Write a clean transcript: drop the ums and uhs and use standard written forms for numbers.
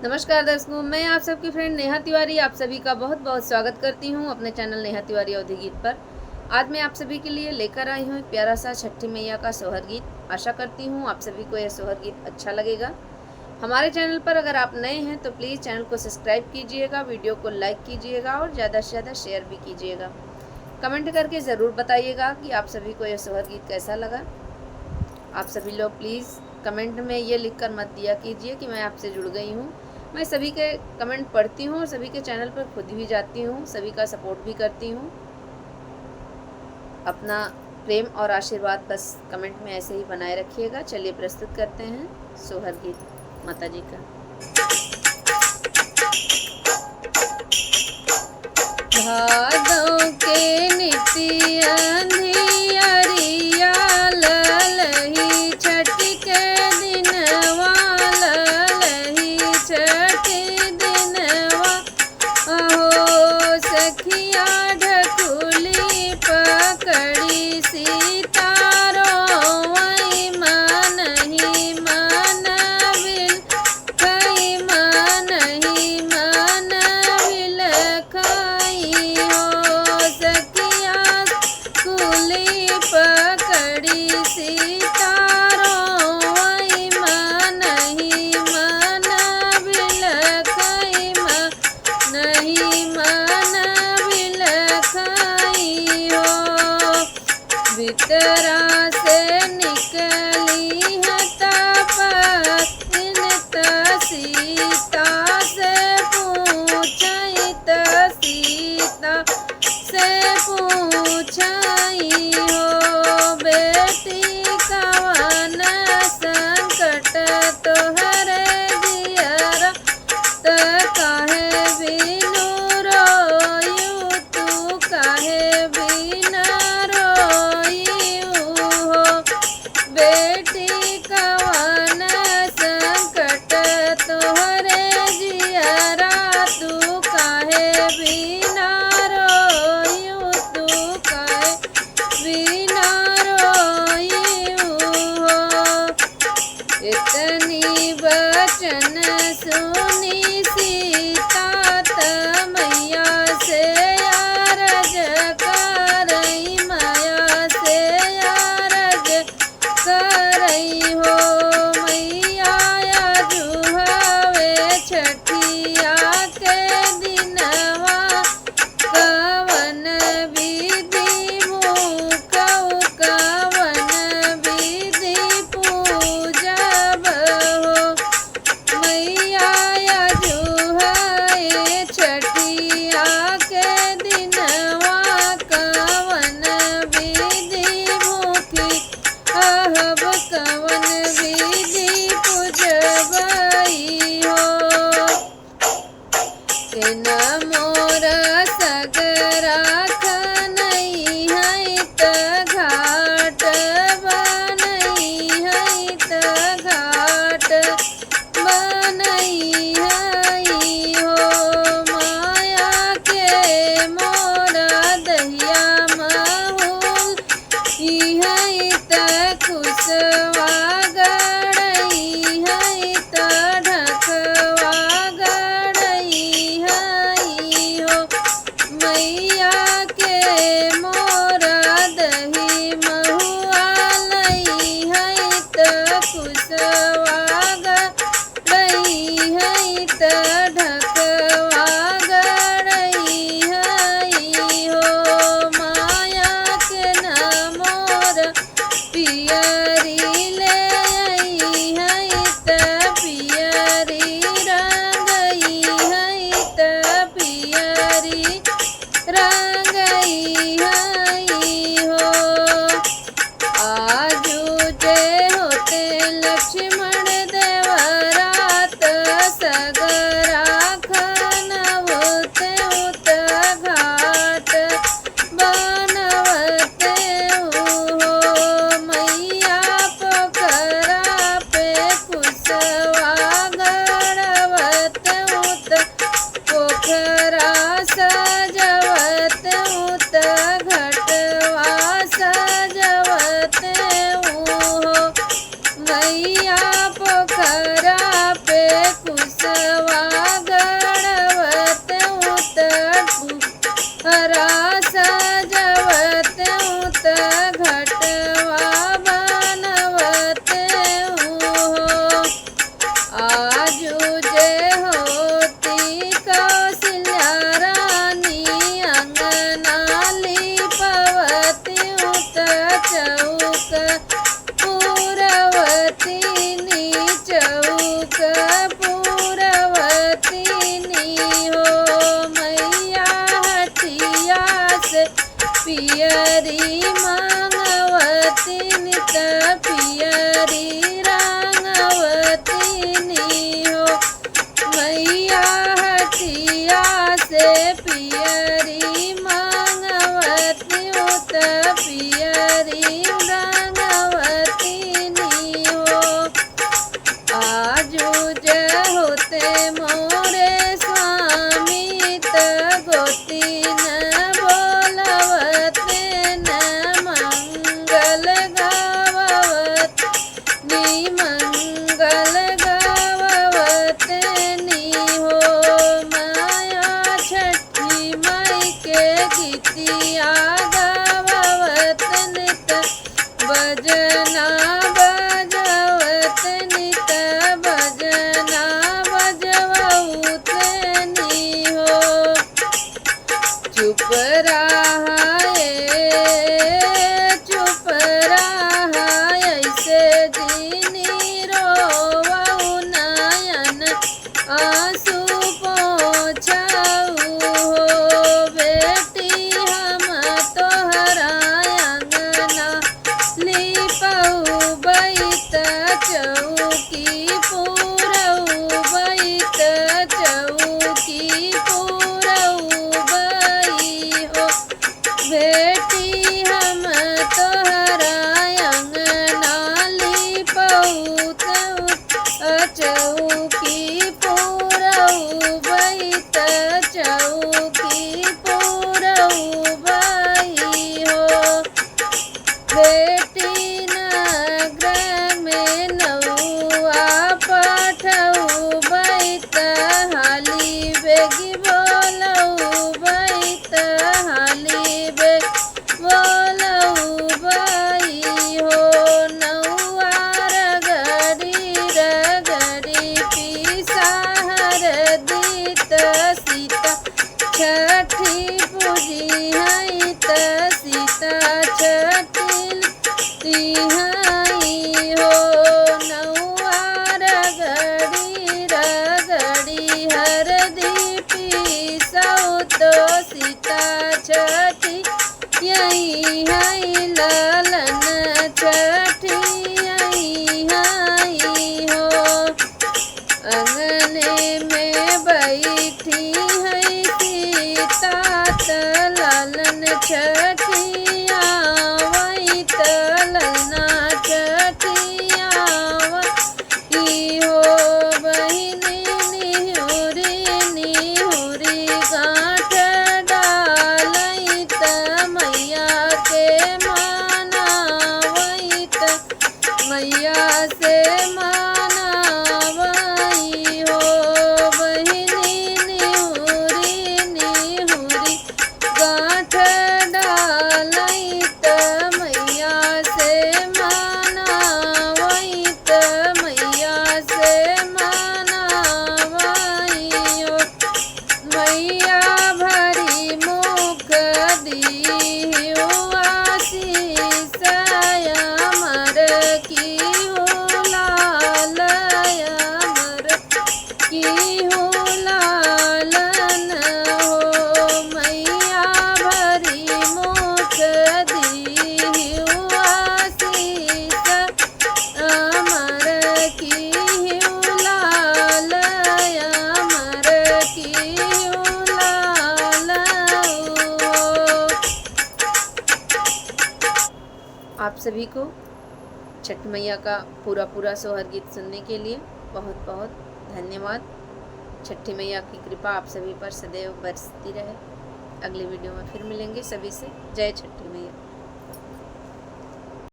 नमस्कार दर्शकों, मैं आप सबकी फ्रेंड नेहा तिवारी आप सभी का बहुत बहुत स्वागत करती हूं अपने चैनल नेहा तिवारी अवधी गीत पर। आज मैं आप सभी के लिए लेकर आई हूं एक प्यारा सा छठी मैया का सोहर गीत। आशा करती हूं आप सभी को यह सोहर गीत अच्छा लगेगा। हमारे चैनल पर अगर आप नए हैं तो प्लीज़ चैनल को सब्सक्राइब कीजिएगा, वीडियो को लाइक कीजिएगा और ज़्यादा से ज़्यादा शेयर भी कीजिएगा। कमेंट करके ज़रूर बताइएगा कि आप सभी को यह सोहर गीत कैसा लगा। आप सभी लोग प्लीज़ कमेंट में ये लिखकर मत दिया कीजिए कि मैं आपसे जुड़ गई हूँ। मैं सभी के कमेंट पढ़ती हूँ और सभी के चैनल पर खुद भी जाती हूँ, सभी का सपोर्ट भी करती हूँ। अपना प्रेम और आशीर्वाद बस कमेंट में ऐसे ही बनाए रखिएगा। चलिए प्रस्तुत करते हैं सोहर गीत माता जी का। भादों के नित्य अंधियरिया ललही छठी के दिनवा ललही छठी दिनवा अहो सखिया ढकुली पकड़ी सितारो वही मनहि मनविल कई मनहि मनविल कई हो चौकी पुरौबैत चौकी पुरौबै हो। बेटी नगर में नौआ पठौबैत हाली बेगी बोलौबैत हाली बेग बोलौबै हो। नौआ रगड़ी रगड़ी पीसा हरदित सीता छठी पूजी हई त सीता छठी तिहाई हो। नौआ रगड़ी रगड़ी हरदी पीसौ तो सीता छठी यही हई लालन छठी यही हई हो। अंगने में बैठी है सीता त लालन छठी आवै त ललना छठी आवै हो। बहिनी निहुरी निहुरी गाँठ डालै त मैया के मनावै त मैया से मनावै हो। बहिनी निहुरी निहुरी गाँठ डालै त मैया से मनावै त मैया से मनावै हो। मैया भरी मुख दियो आशीष अमर की हो लाल अमर की हो लालन हो। मैया भरी मुख दियो आशीष अमर की हो लाल अमर की हो लाल हो। आप सभी को छठ मैया का पूरा सोहर गीत सुनने के लिए बहुत बहुत धन्यवाद। छठी मैया की कृपा आप सभी पर सदैव बरसती रहे। अगले वीडियो में फिर मिलेंगे। सभी से जय छठी मैया।